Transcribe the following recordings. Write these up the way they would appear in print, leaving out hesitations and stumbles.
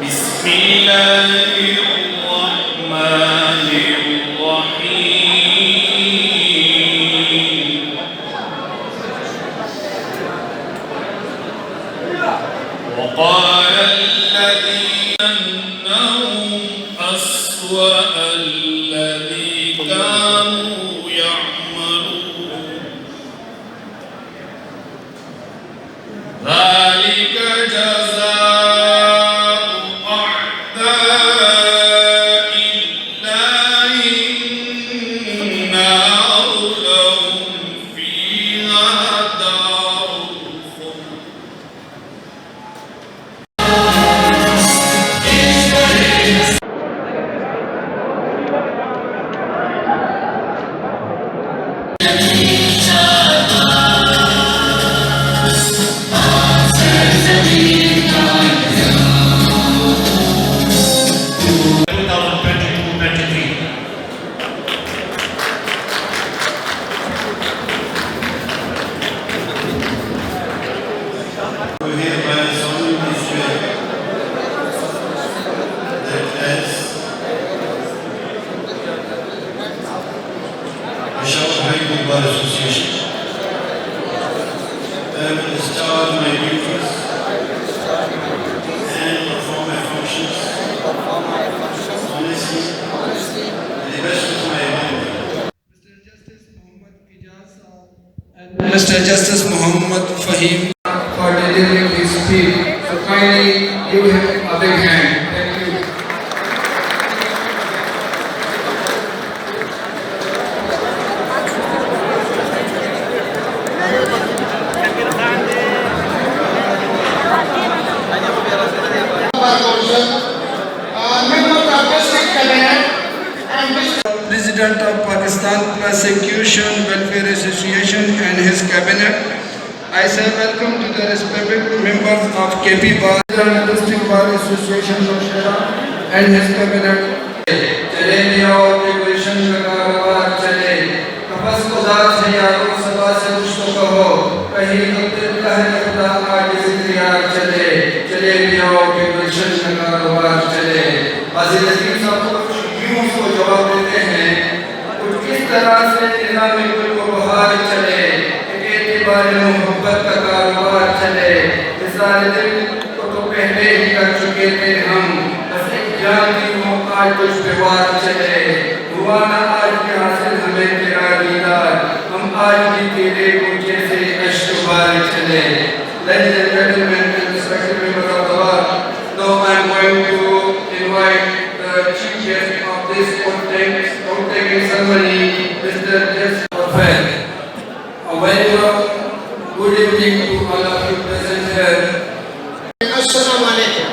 بسم الله الرحمن الرحيم وقال الذين أنهم أسوأ الذي كانوا يعملون ذلك جزاء أعداء الله النار لهم فيها دار الخلد We hereby solemnly swear that as Peshawar High Court Bar Association, I will discharge my duties and perform my functions honestly to the best of my ability. Mr. Justice Muhammad Fahim for delivering his speech. So kindly give him a big hand. Thank you. President of Pakistan Prosecution Welfare Association and his cabinet. I say welcome to the respected members of KP Bar, District Bar Association Noshera and his cabinet. चले मियाँ के गुलशन का कारोबार चले, कपस खुदा से यारों सदा से कुछ तो कहो, कहीं तो दिल कहने खुदा आज जिक्रियार चले, चले मियाँ के गुलशन का कारोबार चले। बाज़ी नज़ीर साहब को यूं उसको जवाब देते हैं, कुछ किस तरह से निज़ाम गुल को बहार चले, एतबार मोहब्बत का कारोबार चले। इज़हार दिल को तो पहले ही कर चुके थे हम, बस एक जान की आज कुछ व्यवहार चले। हुआ ना आज के हासिल हमें तेरा दीदार, हम आज भी तेरे ऊंचे से अश्कबार चले। Ladies and gentlemen, and respected members of the bar, now I am going to invite the chief guest of this oath-taking ceremony, Mr. Justice Affair. A very good evening to all of you present here. Assalamu alaikum.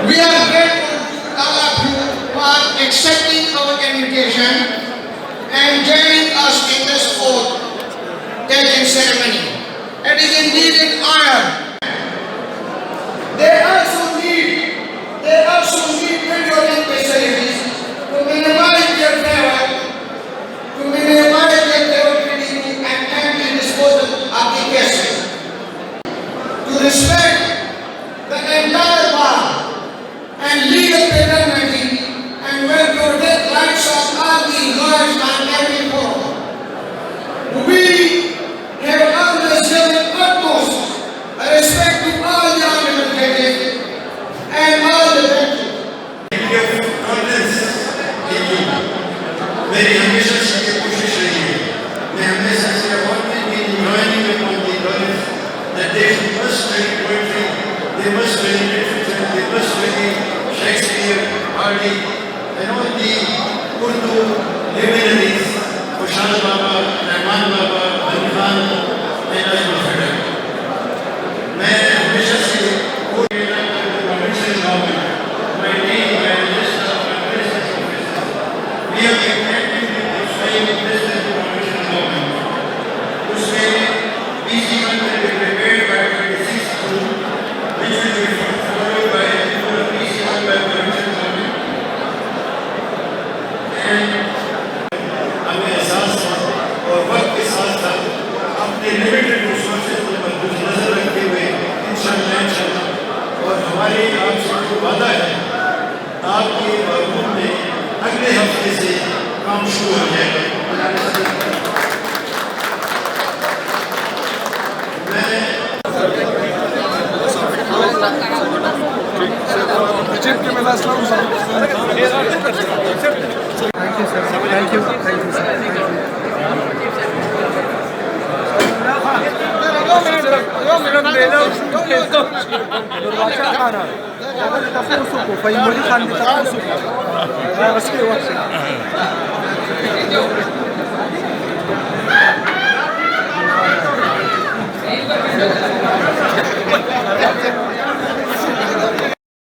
We are grateful to all of you for accepting our invitation and joining us in this oath-taking ceremony. It is indeed an honor. They also need building facilities to minimize their travel, cleaning and empty disposal of the guests. To respect the entire bar and legal fraternity and will protect rights of all the lawyers on every forum. We have always given utmost हमारी आपसे वादा है आपके वर्गों में अगले हफ्ते से काम शुरू हो जाएगा। Thank you.